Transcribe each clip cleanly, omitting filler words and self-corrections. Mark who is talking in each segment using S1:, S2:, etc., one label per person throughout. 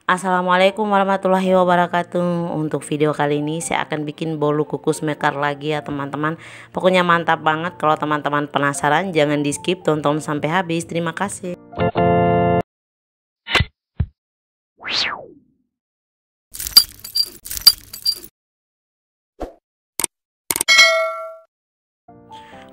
S1: Assalamualaikum warahmatullahi wabarakatuh. Untuk video kali ini saya akan bikin bolu kukus mekar lagi ya teman-teman. Pokoknya mantap banget. Kalau teman-teman penasaran jangan di skip, tonton sampai habis. Terima kasih.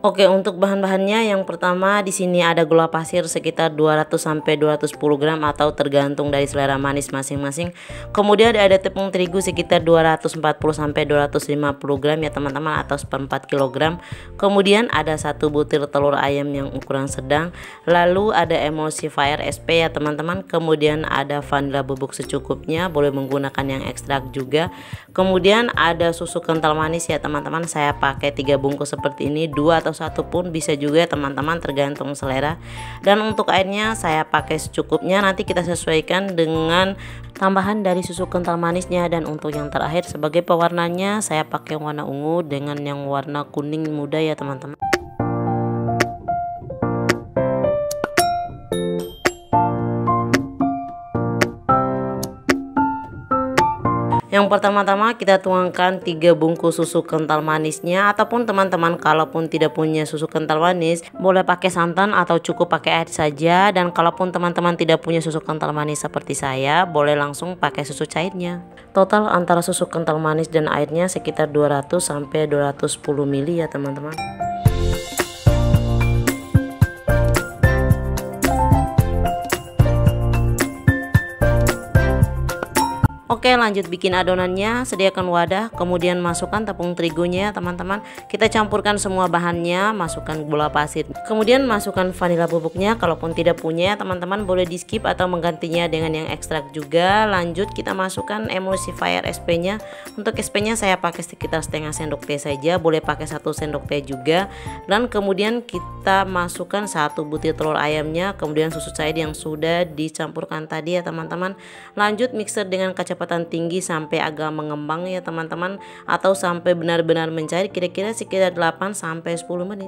S1: Oke, untuk bahan-bahannya yang pertama di sini ada gula pasir sekitar 200 sampai 210 gram atau tergantung dari selera manis masing-masing. Kemudian ada tepung terigu sekitar 240 sampai 250 gram ya teman-teman, atau seperempat kilogram. Kemudian ada 1 butir telur ayam yang ukuran sedang. Lalu ada emulsifier SP ya teman-teman. Kemudian ada vanila bubuk secukupnya, boleh menggunakan yang ekstrak juga. Kemudian ada susu kental manis ya teman-teman. Saya pakai 3 bungkus seperti ini, 2 atau 1 pun bisa juga teman-teman, tergantung selera. Dan untuk airnya saya pakai secukupnya, nanti kita sesuaikan dengan tambahan dari susu kental manisnya. Dan untuk yang terakhir sebagai pewarnanya saya pakai warna ungu dengan yang warna kuning muda ya teman-teman. Yang pertama-tama kita tuangkan 3 bungkus susu kental manisnya, ataupun teman-teman kalaupun tidak punya susu kental manis boleh pakai santan atau cukup pakai air saja. Dan kalaupun teman-teman tidak punya susu kental manis seperti saya, boleh langsung pakai susu cairnya. Total antara susu kental manis dan airnya sekitar 200 sampai 210 ml ya teman-teman. Oke, lanjut bikin adonannya. Sediakan wadah, kemudian masukkan tepung terigunya teman-teman. Kita campurkan semua bahannya, masukkan gula pasir, kemudian masukkan vanila bubuknya. Kalaupun tidak punya teman-teman boleh di skip atau menggantinya dengan yang ekstrak juga. Lanjut kita masukkan emulsifier SP nya. Untuk SP nya saya pakai sekitar setengah sendok teh saja, boleh pakai 1 sendok teh juga. Dan kemudian kita masukkan 1 butir telur ayamnya, kemudian susu cair yang sudah dicampurkan tadi ya teman-teman. Lanjut mixer dengan kecepatan tinggi sampai agak mengembang ya teman-teman, atau sampai benar-benar mencair, kira-kira sekitar 8 sampai 10 menit.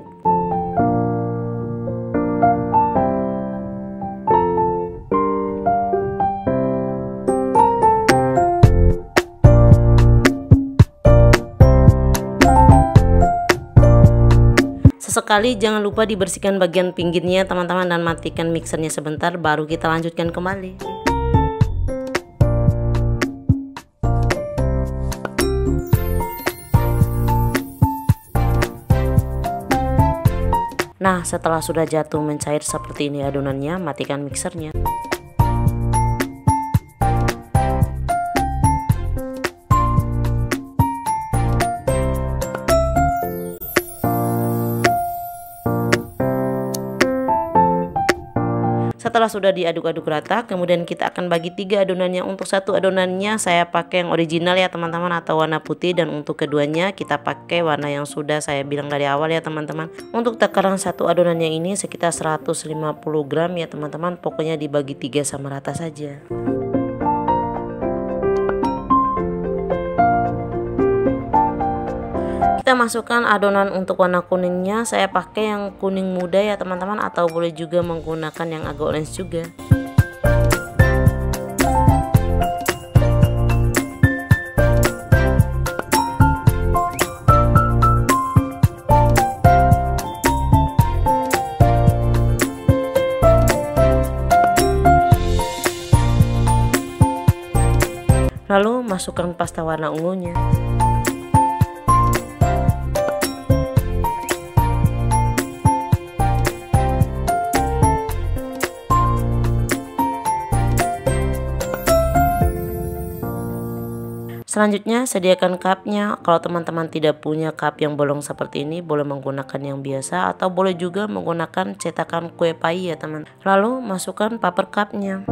S1: Sesekali jangan lupa dibersihkan bagian pinggirnya teman-teman, dan matikan mixernya sebentar baru kita lanjutkan kembali. Nah, setelah sudah jatuh mencair seperti ini adonannya, matikan mixernya. Setelah sudah diaduk-aduk rata, kemudian kita akan bagi 3 adonannya. Untuk 1 adonannya saya pakai yang original ya teman-teman, atau warna putih. Dan untuk keduanya kita pakai warna yang sudah saya bilang dari awal ya teman-teman. Untuk takaran 1 adonannya ini sekitar 150 gram ya teman-teman. Pokoknya dibagi 3 sama rata saja. Kita masukkan adonan untuk warna kuningnya. Saya pakai yang kuning muda ya teman-teman, atau boleh juga menggunakan yang agak orange juga. Lalu masukkan pasta warna ungunya. Selanjutnya sediakan cupnya. Kalau teman-teman tidak punya cup yang bolong seperti ini, boleh menggunakan yang biasa atau boleh juga menggunakan cetakan kue pai ya teman. Lalu masukkan paper cupnya.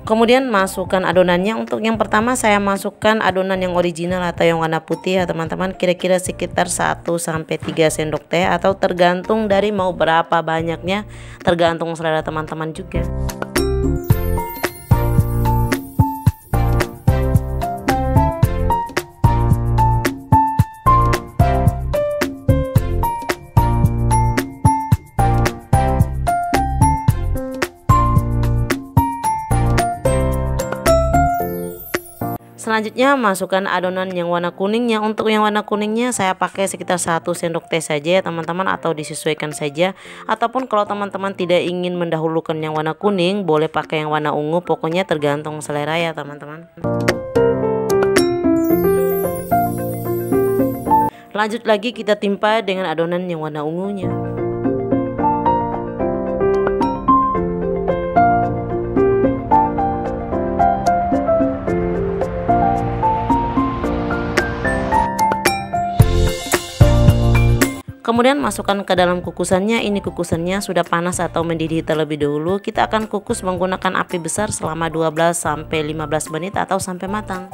S1: Kemudian masukkan adonannya. Untuk yang pertama saya masukkan adonan yang original atau yang warna putih ya teman-teman, kira-kira sekitar 1 sampai 3 sendok teh, atau tergantung dari mau berapa banyaknya, tergantung selera teman-teman juga. Selanjutnya masukkan adonan yang warna kuningnya. Untuk yang warna kuningnya saya pakai sekitar 1 sendok teh saja ya teman-teman, atau disesuaikan saja. Ataupun kalau teman-teman tidak ingin mendahulukan yang warna kuning, boleh pakai yang warna ungu, pokoknya tergantung selera ya teman-teman. Lanjut lagi kita timpa dengan adonan yang warna ungunya. Kemudian masukkan ke dalam kukusannya. Ini kukusannya sudah panas atau mendidih terlebih dahulu. Kita akan kukus menggunakan api besar selama 12-15 menit atau sampai matang.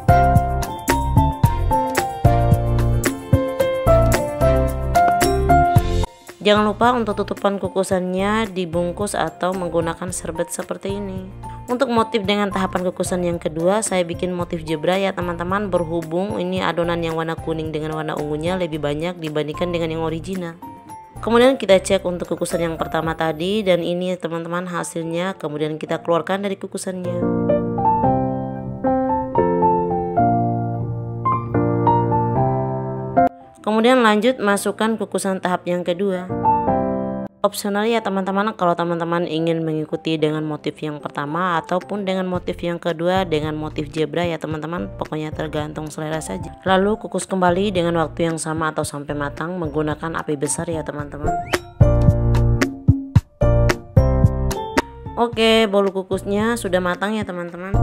S1: Jangan lupa untuk tutupan kukusannya dibungkus atau menggunakan serbet seperti ini. Untuk motif dengan tahapan kukusan yang kedua, saya bikin motif zebra ya teman-teman. Berhubung ini adonan yang warna kuning dengan warna ungunya lebih banyak dibandingkan dengan yang original. Kemudian kita cek untuk kukusan yang pertama tadi, dan ini teman-teman hasilnya. Kemudian kita keluarkan dari kukusannya. Kemudian lanjut masukkan kukusan tahap yang kedua. Opsional ya teman-teman, kalau teman-teman ingin mengikuti dengan motif yang pertama ataupun dengan motif yang kedua dengan motif zebra ya teman-teman, pokoknya tergantung selera saja. Lalu kukus kembali dengan waktu yang sama atau sampai matang menggunakan api besar ya teman-teman. Oke, bolu kukusnya sudah matang ya teman-teman.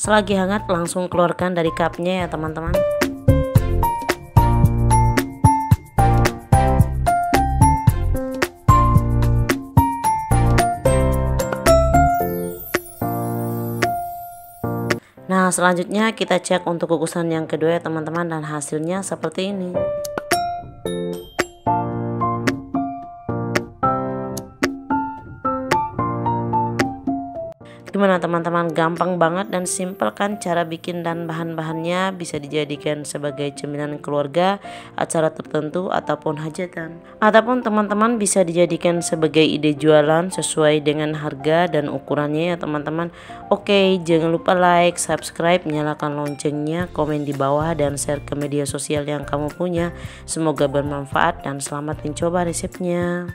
S1: Selagi hangat langsung keluarkan dari cupnya ya teman-teman. Nah, selanjutnya kita cek untuk kukusan yang kedua ya teman-teman, dan hasilnya seperti ini. Gimana teman-teman, gampang banget dan simpel kan cara bikin, dan bahan-bahannya bisa dijadikan sebagai cemilan keluarga, acara tertentu ataupun hajatan. Ataupun teman-teman bisa dijadikan sebagai ide jualan sesuai dengan harga dan ukurannya ya teman-teman. Oke, jangan lupa like, subscribe, nyalakan loncengnya, komen di bawah dan share ke media sosial yang kamu punya. Semoga bermanfaat dan selamat mencoba resepnya.